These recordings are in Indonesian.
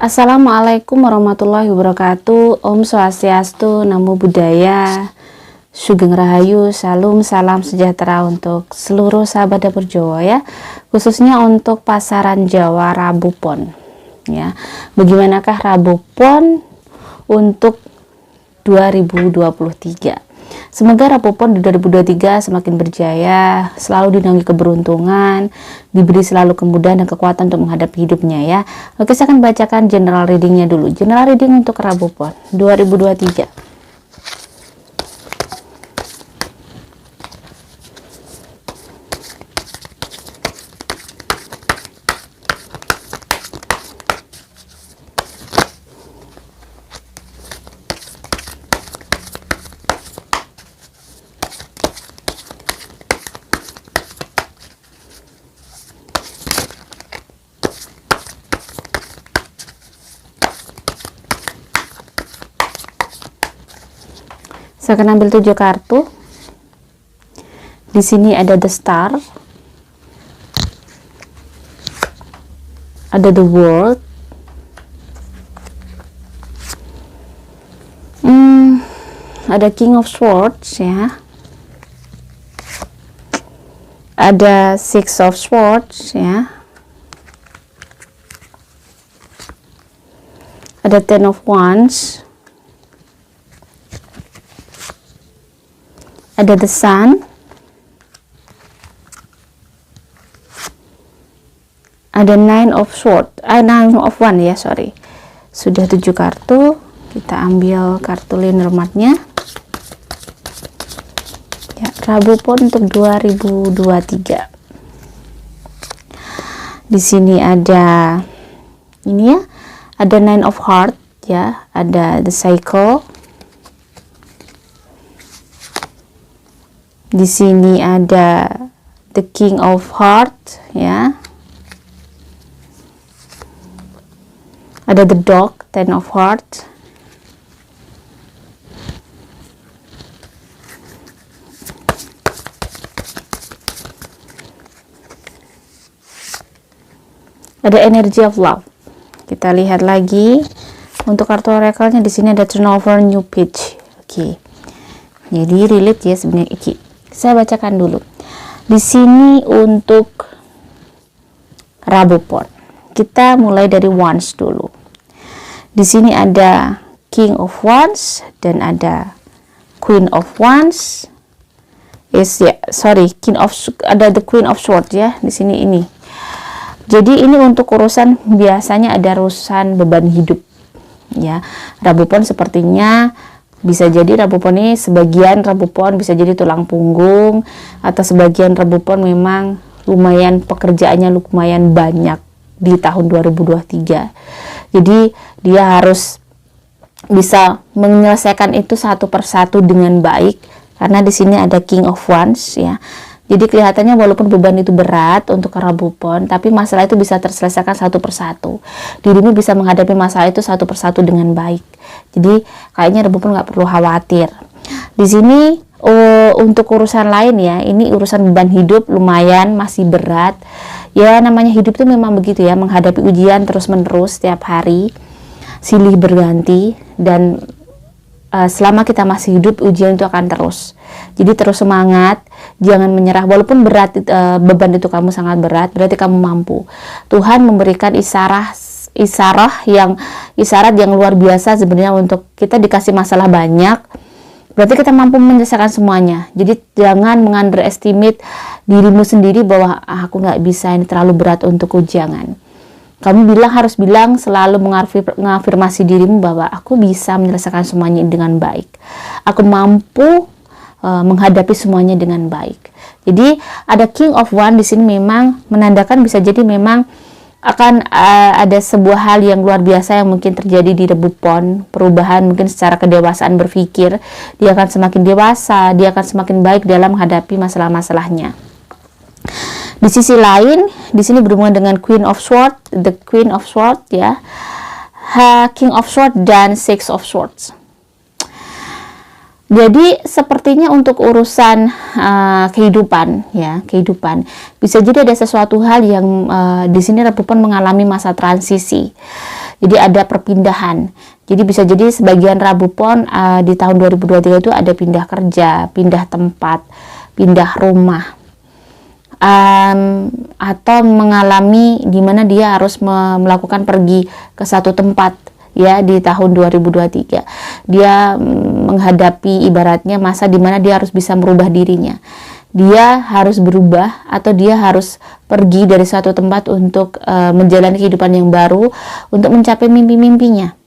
Assalamualaikum warahmatullahi wabarakatuh. Om Swastiastu, Namo Buddhaya, Sugeng Rahayu, Salam sejahtera untuk seluruh sahabat dapur Jawa ya, khususnya untuk pasaran Jawa Rabu Pon ya. Bagaimanakah Rabu Pon untuk 2023? Semoga Rabu Pon di 2023 semakin berjaya, selalu dinaungi keberuntungan, diberi selalu kemudahan dan kekuatan untuk menghadapi hidupnya ya. Oke, saya akan bacakan general readingnya dulu. General reading untuk Rabu Pon 2023. Saya akan ambil 7 kartu. Di sini ada the star, ada the world, ada king of swords ya, ada six of swords ya, ada ten of wands, ada the sun, ada nine of wands ya, sorry. Sudah 7 kartu, kita ambil kartu Lenormand-nya ya, Rabu Pon untuk 2023. Di sini ada ini ya, ada nine of heart ya, ada the cycle. Di sini ada the king of heart ya, ada the dog, ten of heart, ada energy of love. Kita lihat lagi untuk kartu oracle-nya. Di sini ada turn over new page. Oke. Jadi relate ya sebenarnya iki. Saya bacakan dulu. Di sini untuk Rabu Pon, kita mulai dari wands dulu. Di sini ada king of wands dan ada queen of wands. Ada the queen of swords ya di sini ini. Jadi ini untuk urusan, biasanya ada urusan beban hidup ya. Rabu Pon sepertinya bisa jadi Rabu Pon ini, sebagian Rabu Pon bisa jadi tulang punggung, atau sebagian Rabu Pon memang lumayan pekerjaannya lumayan banyak di tahun 2023. Jadi dia harus bisa menyelesaikan itu satu persatu dengan baik, karena di sini ada king of wands ya. Jadi kelihatannya walaupun beban itu berat untuk Rabu Pon, tapi masalah itu bisa terselesaikan satu persatu. Dirimu bisa menghadapi masalah itu satu persatu dengan baik. Jadi kayaknya Rabu Pon nggak perlu khawatir. Di sini untuk urusan lain ya, ini urusan beban hidup lumayan masih berat. Ya namanya hidup itu memang begitu ya, menghadapi ujian terus-menerus setiap hari, silih berganti, dan selama kita masih hidup ujian itu akan terus. Jadi terus semangat, jangan menyerah walaupun berat, beban itu kamu sangat berat, berarti kamu mampu. Tuhan memberikan isyarat yang luar biasa sebenarnya. Untuk kita dikasih masalah banyak, berarti kita mampu menyelesaikan semuanya. Jadi jangan mengunderestimate dirimu sendiri bahwa aku nggak bisa, ini terlalu berat untukku. Jangan. Kamu harus bilang, selalu mengafirmasi dirimu bahwa aku bisa menyelesaikan semuanya dengan baik. Aku mampu menghadapi semuanya dengan baik. Jadi ada king of wands di sini memang menandakan bisa jadi memang akan ada sebuah hal yang luar biasa yang mungkin terjadi di Rabu Pon. Perubahan mungkin secara kedewasaan berpikir, dia akan semakin dewasa, dia akan semakin baik dalam menghadapi masalah-masalahnya. Di sisi lain, di sini berhubungan dengan Queen of Swords, the Queen of Swords ya, King of Swords dan Six of Swords. Jadi sepertinya untuk urusan kehidupan ya, kehidupan bisa jadi ada sesuatu hal yang di sini Rabu Pon mengalami masa transisi. Jadi ada perpindahan. Jadi bisa jadi sebagian Rabu Pon di tahun 2023 itu ada pindah kerja, pindah tempat, pindah rumah, atau mengalami di mana dia harus melakukan pergi ke satu tempat ya di tahun 2023. Dia menghadapi ibaratnya masa di mana dia harus bisa merubah dirinya. Dia harus berubah atau dia harus pergi dari suatu tempat untuk menjalani kehidupan yang baru, untuk mencapai mimpi-mimpinya.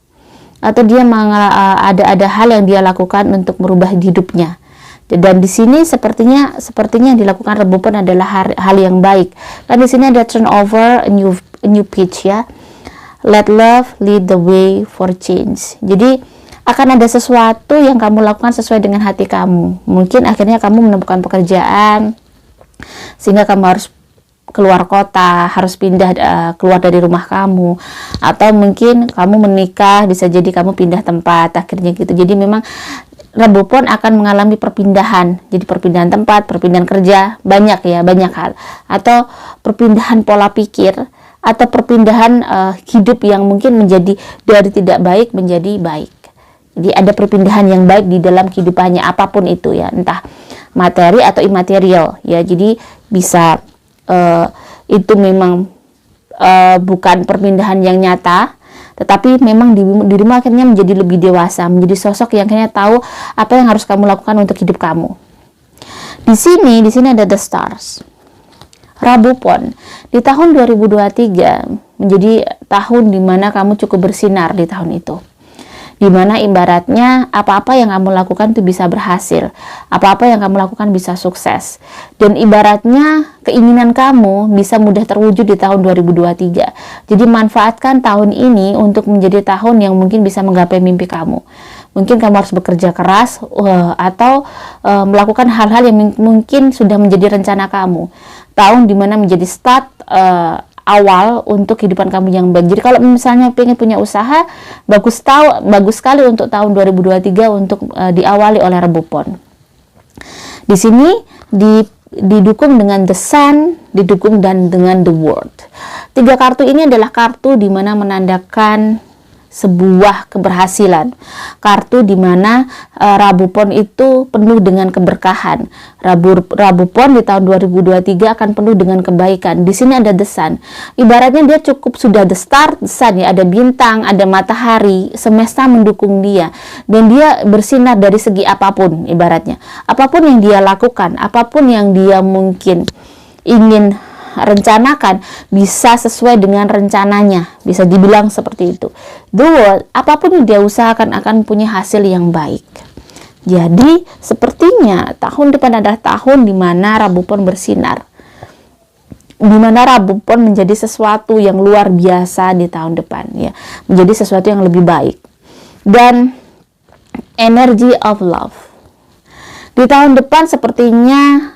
Atau dia ada hal yang dia lakukan untuk merubah hidupnya. Dan di sini sepertinya yang dilakukan Rabu Pon adalah hal yang baik. Kan di sini ada turnover, a new page ya. Let love lead the way for change. Jadi akan ada sesuatu yang kamu lakukan sesuai dengan hati kamu. Mungkin akhirnya kamu menemukan pekerjaan sehingga kamu harus keluar kota, harus pindah keluar dari rumah kamu, atau mungkin kamu menikah, bisa jadi kamu pindah tempat akhirnya gitu. Jadi memang Rabu Pon akan mengalami perpindahan, jadi perpindahan tempat, perpindahan kerja, banyak hal, atau perpindahan pola pikir, atau perpindahan hidup yang mungkin menjadi dari tidak baik menjadi baik. Jadi ada perpindahan yang baik di dalam kehidupannya, apapun itu ya, entah materi atau imaterial ya. Jadi bisa itu memang bukan perpindahan yang nyata, tetapi memang dirimu akhirnya menjadi lebih dewasa, menjadi sosok yang akhirnya tahu apa yang harus kamu lakukan untuk hidup kamu. Di sini ada the stars. Rabu Pon di tahun 2023 menjadi tahun dimana kamu cukup bersinar di tahun itu. Dimana ibaratnya apa-apa yang kamu lakukan itu bisa berhasil, apa-apa yang kamu lakukan bisa sukses, dan ibaratnya keinginan kamu bisa mudah terwujud di tahun 2023. Jadi manfaatkan tahun ini untuk menjadi tahun yang mungkin bisa menggapai mimpi kamu. Mungkin kamu harus bekerja keras atau melakukan hal-hal yang mungkin sudah menjadi rencana kamu. Tahun dimana menjadi start awal untuk kehidupan kamu yang baik. Jadi kalau misalnya pengen punya usaha, bagus sekali untuk tahun 2023 untuk diawali oleh Rabu Pon. Di sini didukung dengan the sun, didukung dengan the world. 3 kartu ini adalah kartu di mana menandakan sebuah keberhasilan. Kartu di mana Rabu Pon itu penuh dengan keberkahan. Rabu Pon di tahun 2023 akan penuh dengan kebaikan. Di sini ada the sun. Ibaratnya dia cukup sudah the start, the sun ya, ada bintang, ada matahari, semesta mendukung dia, dan dia bersinar dari segi apapun ibaratnya. Apapun yang dia lakukan, apapun yang dia mungkin ingin rencanakan bisa sesuai dengan rencananya, bisa dibilang seperti itu. The world, apapun yang dia usahakan akan punya hasil yang baik. Jadi sepertinya tahun depan adalah tahun di mana Rabu Pon bersinar, di mana Rabu Pon menjadi sesuatu yang luar biasa di tahun depan ya, menjadi sesuatu yang lebih baik. Dan energy of love di tahun depan sepertinya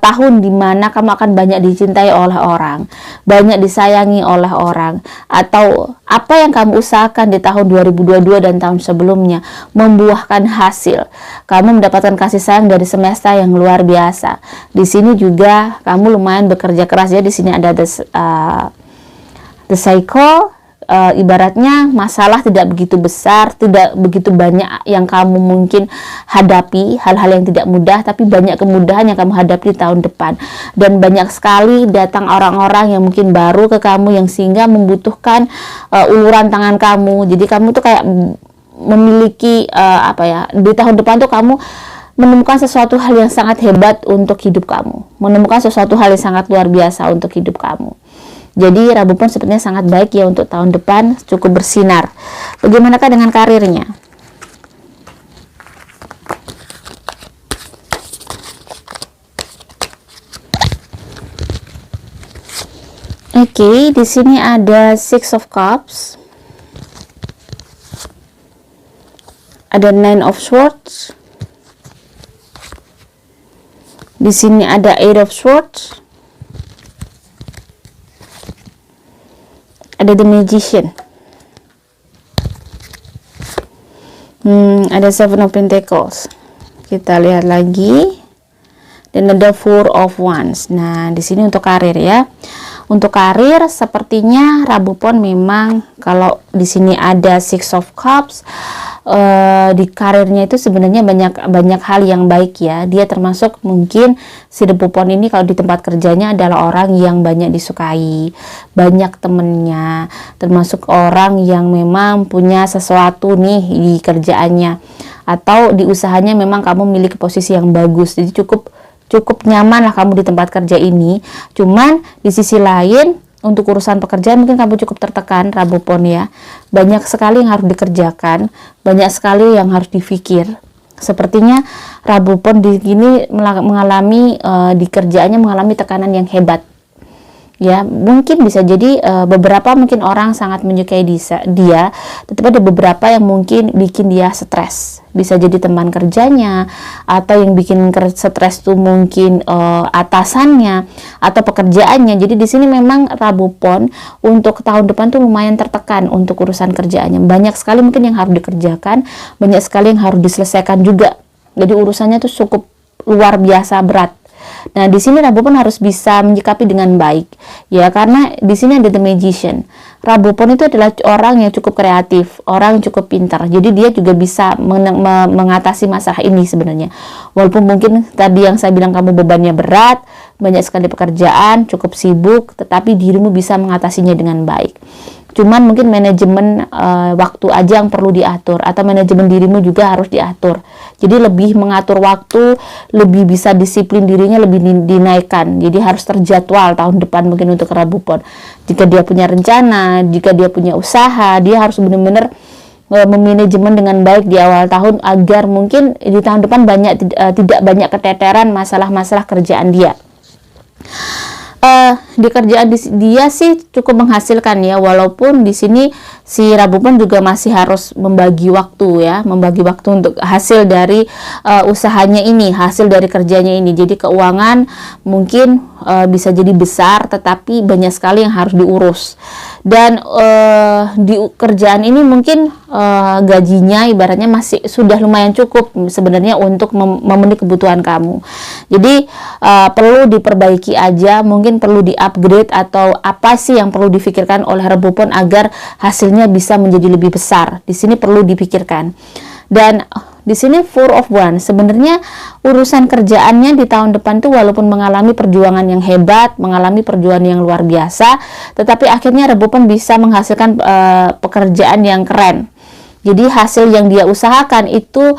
tahun dimana kamu akan banyak dicintai oleh orang, banyak disayangi oleh orang, atau apa yang kamu usahakan di tahun 2022 dan tahun sebelumnya membuahkan hasil. Kamu mendapatkan kasih sayang dari semesta yang luar biasa. Di sini juga kamu lumayan bekerja keras ya. Di sini ada the cycle. Ibaratnya masalah tidak begitu besar, tidak begitu banyak yang kamu mungkin hadapi, hal-hal yang tidak mudah, tapi banyak kemudahan yang kamu hadapi di tahun depan. Dan banyak sekali datang orang-orang yang mungkin baru ke kamu yang sehingga membutuhkan uluran tangan kamu. Jadi kamu tuh kayak memiliki di tahun depan tuh kamu menemukan sesuatu hal yang sangat hebat untuk hidup kamu, menemukan sesuatu hal yang sangat luar biasa untuk hidup kamu. Jadi Rabu Pon sepertinya sangat baik ya untuk tahun depan, cukup bersinar. Bagaimanakah dengan karirnya? Oke, di sini ada Six of Cups, ada Nine of Swords, di sini ada Eight of Swords, ada The Magician, ada Seven of Pentacles. Kita lihat lagi, dan ada Four of Wands. Nah, di sini untuk karir ya. Untuk karir sepertinya Rabu Pon memang kalau di sini ada Six of Cups, di karirnya itu sebenarnya banyak hal yang baik ya. Dia termasuk mungkin si Rabu Pon ini kalau di tempat kerjanya adalah orang yang banyak disukai, banyak temennya, termasuk orang yang memang punya sesuatu nih di kerjaannya atau di usahanya, memang kamu memiliki posisi yang bagus, jadi cukup nyaman lah kamu di tempat kerja ini. Cuman di sisi lain untuk urusan pekerjaan mungkin kamu cukup tertekan Rabu Pon ya. Banyak sekali yang harus dikerjakan, banyak sekali yang harus dipikir. Sepertinya Rabu Pon di sini mengalami di kerjaannya mengalami tekanan yang hebat. Ya, mungkin bisa jadi beberapa mungkin orang sangat menyukai dia, tetapi ada beberapa yang mungkin bikin dia stres. Bisa jadi teman kerjanya, atau yang bikin stres tuh mungkin atasannya atau pekerjaannya. Jadi di sini memang Rabu Pon untuk tahun depan tuh lumayan tertekan untuk urusan kerjaannya. Banyak sekali mungkin yang harus dikerjakan, banyak sekali yang harus diselesaikan juga. Jadi urusannya tuh cukup luar biasa berat. Nah, di sini Rabu Pon harus bisa menyikapi dengan baik, ya, karena di sini ada The Magician. Rabu Pon itu adalah orang yang cukup kreatif, orang yang cukup pintar. Jadi dia juga bisa mengatasi masalah ini sebenarnya. Walaupun mungkin tadi yang saya bilang kamu bebannya berat, banyak sekali pekerjaan, cukup sibuk, tetapi dirimu bisa mengatasinya dengan baik. Cuman mungkin manajemen waktu aja yang perlu diatur, atau manajemen dirimu juga harus diatur. Jadi lebih mengatur waktu, lebih bisa disiplin dirinya, lebih dinaikkan. Jadi harus terjadwal tahun depan mungkin untuk Rabu Pon. Jika dia punya rencana, jika dia punya usaha, dia harus benar-benar memanajemen dengan baik di awal tahun agar mungkin di tahun depan tidak banyak keteteran masalah-masalah kerjaan dia. Di kerjaan dia sih cukup menghasilkan ya, walaupun di sini si Rabu Pon juga masih harus membagi waktu ya, membagi waktu untuk hasil dari usahanya ini, hasil dari kerjanya ini. Jadi keuangan mungkin bisa jadi besar, tetapi banyak sekali yang harus diurus. Dan di kerjaan ini mungkin gajinya ibaratnya masih sudah lumayan cukup sebenarnya untuk memenuhi kebutuhan kamu. Jadi perlu diperbaiki aja, mungkin perlu di-upgrade atau apa sih yang perlu difikirkan oleh Rabu Pon agar hasilnya bisa menjadi lebih besar. Di sini perlu dipikirkan. Dan di sini Four of Wands, sebenarnya urusan kerjaannya di tahun depan tuh walaupun mengalami perjuangan yang hebat, mengalami perjuangan yang luar biasa, tetapi akhirnya Rabu Pon bisa menghasilkan pekerjaan yang keren. Jadi hasil yang dia usahakan itu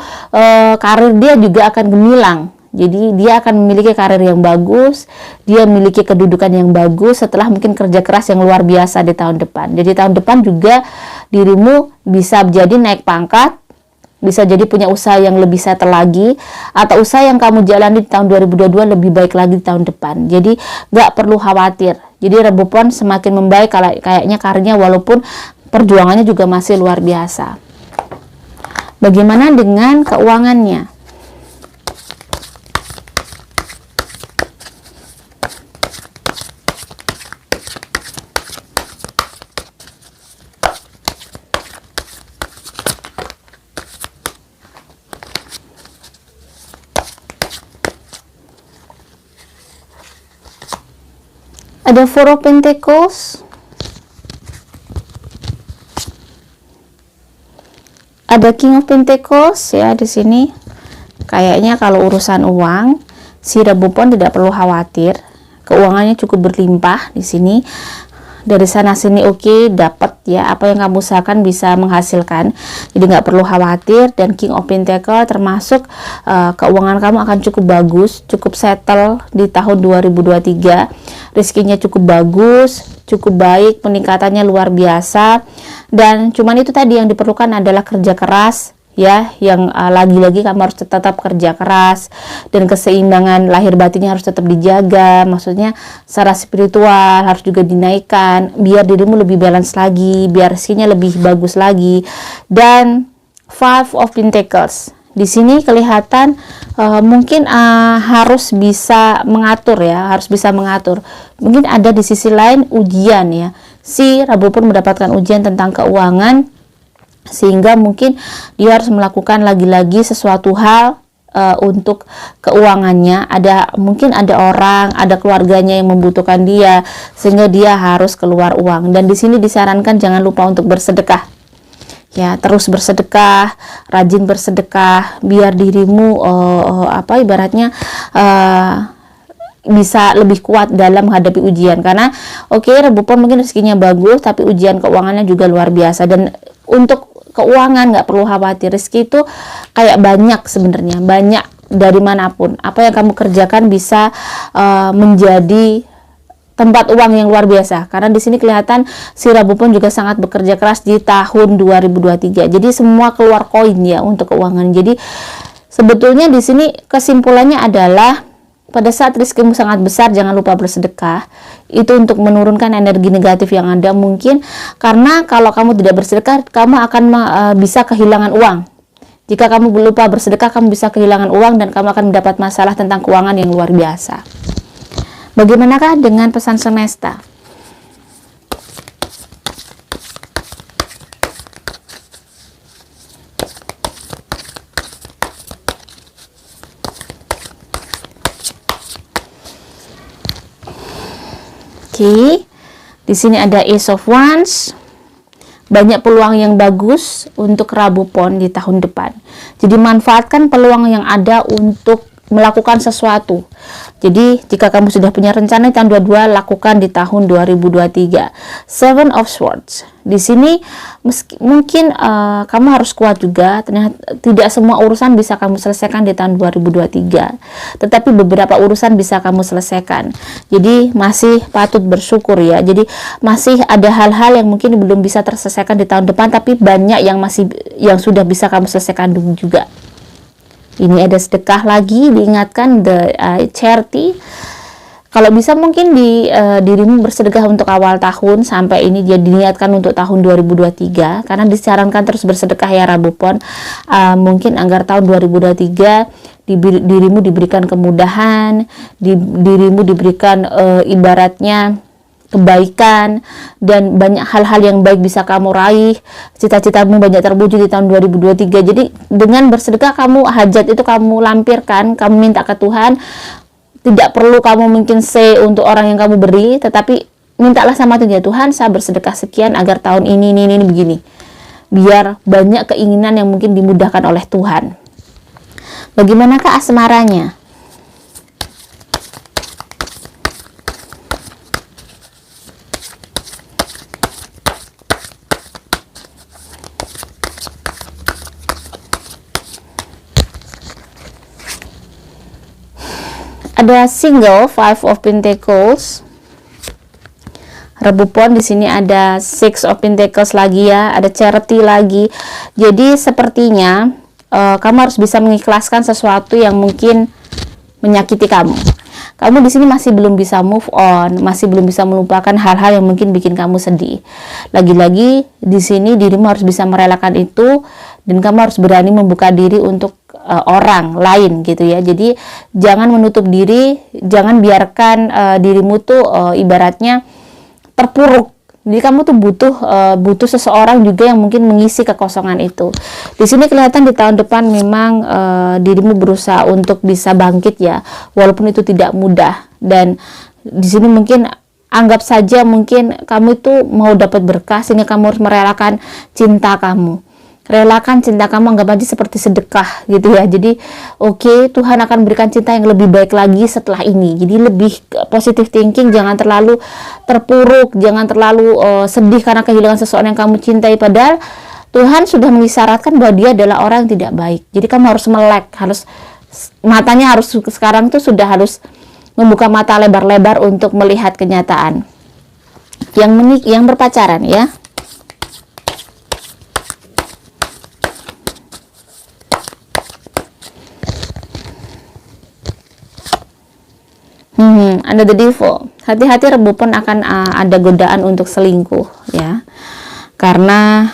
karir dia juga akan gemilang. Jadi dia akan memiliki karir yang bagus, dia memiliki kedudukan yang bagus setelah mungkin kerja keras yang luar biasa di tahun depan. Jadi tahun depan juga dirimu bisa jadi naik pangkat, bisa jadi punya usaha yang lebih settle lagi, atau usaha yang kamu jalani di tahun 2022 lebih baik lagi di tahun depan. Jadi gak perlu khawatir. Jadi Rabu Pon semakin membaik kayaknya karirnya, walaupun perjuangannya juga masih luar biasa. Bagaimana dengan keuangannya? Ada Four of Pentacles, ada King of Pentacles ya di sini. Kayaknya kalau urusan uang, si Rabu Pon tidak perlu khawatir, keuangannya cukup berlimpah di sini. Dari sana sini oke, dapat ya, apa yang kamu usahakan bisa menghasilkan, jadi nggak perlu khawatir. Dan King of Pentacles termasuk keuangan kamu akan cukup bagus, cukup settle di tahun 2023. Rezekinya cukup bagus, cukup baik, peningkatannya luar biasa. Dan cuman itu tadi yang diperlukan adalah kerja keras ya, yang lagi-lagi kamu harus tetap kerja keras, dan keseimbangan lahir batinnya harus tetap dijaga. Maksudnya secara spiritual harus juga dinaikkan biar dirimu lebih balance lagi, biar rezekinya lebih bagus lagi. Dan Five of Pentacles di sini kelihatan mungkin harus bisa mengatur ya, harus bisa mengatur. Mungkin ada di sisi lain ujian ya, si Rabu Pon mendapatkan ujian tentang keuangan, sehingga mungkin dia harus melakukan lagi-lagi sesuatu hal untuk keuangannya. Mungkin ada orang, ada keluarganya yang membutuhkan dia sehingga dia harus keluar uang. Dan di sini disarankan jangan lupa untuk bersedekah. Ya, terus bersedekah, rajin bersedekah biar dirimu ibaratnya bisa lebih kuat dalam menghadapi ujian. Karena Rabu Pon mungkin rezekinya bagus tapi ujian keuangannya juga luar biasa. Dan untuk keuangan nggak perlu khawatir, rezeki itu kayak banyak sebenarnya, banyak dari manapun. Apa yang kamu kerjakan bisa menjadi tempat uang yang luar biasa. Karena di sini kelihatan si Rabu Pon juga sangat bekerja keras di tahun 2023. Jadi semua keluar koin ya untuk keuangan. Jadi sebetulnya di sini kesimpulannya adalah pada saat rezekimu sangat besar, jangan lupa bersedekah. Itu untuk menurunkan energi negatif yang ada mungkin. Karena kalau kamu tidak bersedekah, kamu akan bisa kehilangan uang. Jika kamu lupa bersedekah, kamu bisa kehilangan uang dan kamu akan mendapat masalah tentang keuangan yang luar biasa. Bagaimanakah dengan pesan semesta? Di sini ada Ace of Wands. Banyak peluang yang bagus untuk Rabu Pon di tahun depan. Jadi manfaatkan peluang yang ada untuk melakukan sesuatu. Jadi jika kamu sudah punya rencana di tahun 2022, lakukan di tahun 2023. Seven of Swords. Di sini mungkin kamu harus kuat juga. Ternyata tidak semua urusan bisa kamu selesaikan di tahun 2023. Tetapi beberapa urusan bisa kamu selesaikan. Jadi masih patut bersyukur ya. Jadi masih ada hal-hal yang mungkin belum bisa terselesaikan di tahun depan, tapi banyak yang sudah bisa kamu selesaikan juga. Ini ada sedekah lagi, diingatkan the charity. Kalau bisa mungkin dirimu bersedekah untuk awal tahun sampai ini dia diniatkan untuk tahun 2023, karena disarankan terus bersedekah ya Rabu Pon. Mungkin agar tahun 2023 dirimu diberikan kemudahan, dirimu diberikan ibaratnya kebaikan, dan banyak hal-hal yang baik bisa kamu raih, cita-citamu banyak terwujud di tahun 2023. Jadi dengan bersedekah kamu hajat itu kamu lampirkan, kamu minta ke Tuhan. Tidak perlu kamu mungkin say untuk orang yang kamu beri, tetapi mintalah sama Tuhan, ya Tuhan saya bersedekah sekian agar tahun ini begini, biar banyak keinginan yang mungkin dimudahkan oleh Tuhan. Bagaimanakah asmaranya? Ada single, Five of Pentacles. Rabu Pon di sini ada Six of Pentacles lagi ya, ada charity lagi. Jadi sepertinya kamu harus bisa mengikhlaskan sesuatu yang mungkin menyakiti kamu. Kamu di sini masih belum bisa move on, masih belum bisa melupakan hal-hal yang mungkin bikin kamu sedih. Lagi-lagi di sini dirimu harus bisa merelakan itu, dan kamu harus berani membuka diri untuk orang lain gitu ya. Jadi jangan menutup diri, jangan biarkan dirimu tuh ibaratnya terpuruk. Jadi kamu tuh butuh seseorang juga yang mungkin mengisi kekosongan itu. Di sini kelihatan di tahun depan memang dirimu berusaha untuk bisa bangkit ya, walaupun itu tidak mudah. Dan di sini mungkin anggap saja mungkin kamu itu mau dapat berkah sehingga kamu harus merelakan cinta kamu. Relakan cinta kamu, anggap aja seperti sedekah gitu ya. Jadi Tuhan akan berikan cinta yang lebih baik lagi setelah ini. Jadi lebih positive thinking, jangan terlalu terpuruk, jangan terlalu sedih karena kehilangan seseorang yang kamu cintai. Padahal Tuhan sudah mengisyaratkan bahwa dia adalah orang yang tidak baik. Jadi kamu harus melek, matanya harus sekarang tuh sudah harus membuka mata lebar-lebar untuk melihat kenyataan. Yang berpacaran ya. Ada the devil. Hati-hati Rabu Pon akan ada godaan untuk selingkuh ya. Karena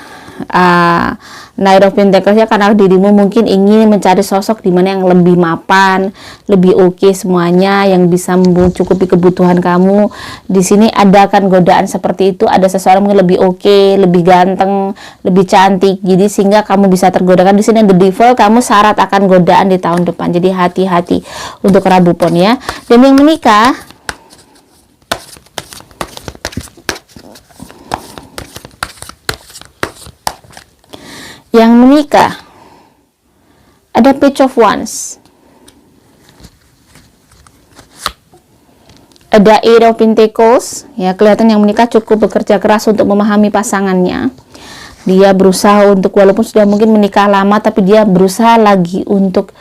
Knight of Pentacles ya, karena dirimu mungkin ingin mencari sosok di mana yang lebih mapan, lebih oke semuanya, yang bisa mencukupi kebutuhan kamu. Di sini ada kan godaan seperti itu, ada seseorang yang lebih oke, lebih ganteng, lebih cantik, jadi sehingga kamu bisa tergodakan. Di sini The Devil, kamu syarat akan godaan di tahun depan. Jadi hati-hati untuk Rabu Pon ya. Dan yang menikah, ada Page of Wands, ada Eight of Pentacles ya. Kelihatan yang menikah cukup bekerja keras untuk memahami pasangannya. Dia berusaha untuk, walaupun sudah mungkin menikah lama, tapi dia berusaha lagi untuk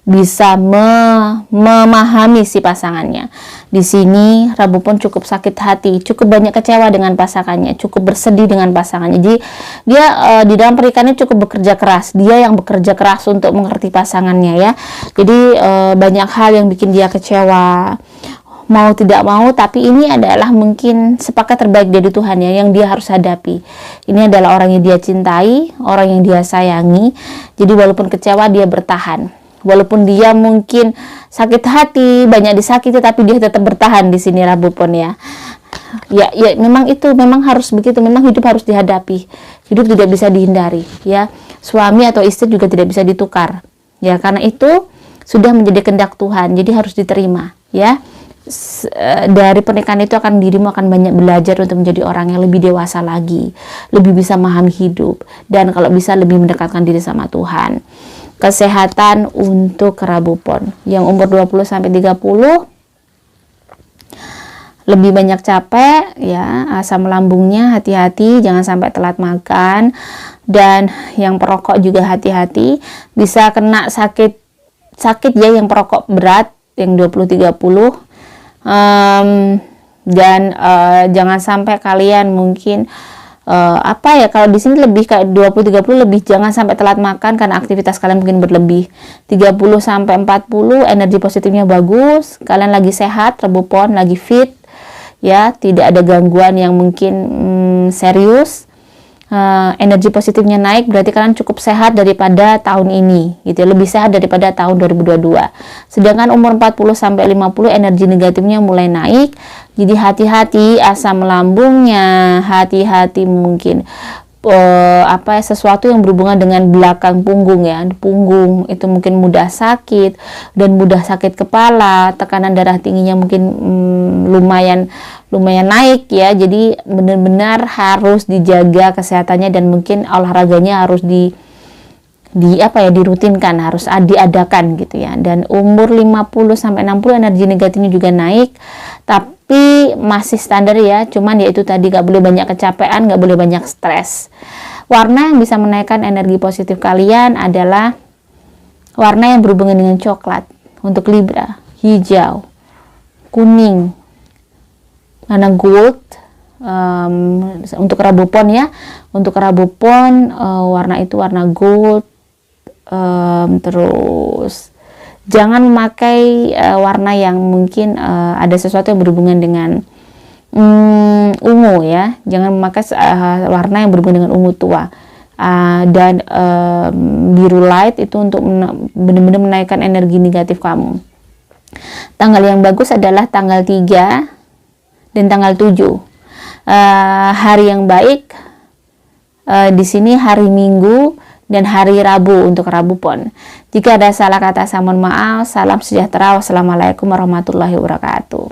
bisa memahami si pasangannya. Di sini Rabu Pon cukup sakit hati, cukup banyak kecewa dengan pasangannya, cukup bersedih dengan pasangannya. Jadi dia di dalam pernikahannya cukup bekerja keras. Dia yang bekerja keras untuk mengerti pasangannya ya. Jadi banyak hal yang bikin dia kecewa, mau tidak mau, tapi ini adalah mungkin sepakat terbaik dari Tuhan ya, yang dia harus hadapi. Ini adalah orang yang dia cintai, orang yang dia sayangi. Jadi walaupun kecewa, dia bertahan. Walaupun dia mungkin sakit hati, banyak disakiti, tapi dia tetap bertahan di sini Rabu Pon ya. Ya memang itu, memang harus begitu. Memang hidup harus dihadapi. Hidup tidak bisa dihindari ya. Suami atau istri juga tidak bisa ditukar. Ya, karena itu sudah menjadi kehendak Tuhan. Jadi harus diterima ya. Dari pernikahan itu dirimu akan banyak belajar untuk menjadi orang yang lebih dewasa lagi, lebih bisa memahami hidup, dan kalau bisa lebih mendekatkan diri sama Tuhan. Kesehatan untuk Rabu Pon yang umur 20-30, lebih banyak capek ya, asam lambungnya hati-hati, jangan sampai telat makan. Dan yang perokok juga hati-hati, bisa kena sakit ya, yang perokok berat yang 20-30. Dan jangan sampai kalian mungkin kalau di sini lebih kayak 20-30, lebih jangan sampai telat makan karena aktivitas kalian mungkin berlebih. 30-40 energi positifnya bagus, kalian lagi sehat, Rabu Pon lagi fit ya, tidak ada gangguan yang mungkin serius. Energi positifnya naik, berarti kalian cukup sehat daripada tahun ini gitu ya, lebih sehat daripada tahun 2022. Sedangkan umur 40-50 energi negatifnya mulai naik, jadi hati-hati asam lambungnya, hati-hati mungkin sesuatu yang berhubungan dengan belakang punggung ya. Punggung itu mungkin mudah sakit, dan mudah sakit kepala, tekanan darah tingginya mungkin lumayan naik ya. Jadi benar-benar harus dijaga kesehatannya, dan mungkin olahraganya harus dirutinkan, harus diadakan gitu ya. Dan umur 50-60 energi negatifnya juga naik, tapi masih standar ya, cuman ya itu tadi, gak boleh banyak kecapean, gak boleh banyak stres. Warna yang bisa menaikkan energi positif kalian adalah warna yang berhubungan dengan coklat. Untuk Libra, hijau, kuning, warna gold. Untuk Rabu Pon ya, untuk Rabu Pon warna itu warna gold. Terus jangan memakai warna yang mungkin ada sesuatu yang berhubungan dengan ungu ya. Jangan memakai warna yang berhubungan dengan ungu tua. Dan biru light itu untuk benar-benar menaikkan energi negatif kamu. Tanggal yang bagus adalah tanggal 3 dan tanggal 7. Hari yang baik di sini hari Minggu dan hari Rabu untuk Rabu Pon. Jika ada salah kata, saya mohon maaf. Salam sejahtera. Wassalamualaikum warahmatullahi wabarakatuh.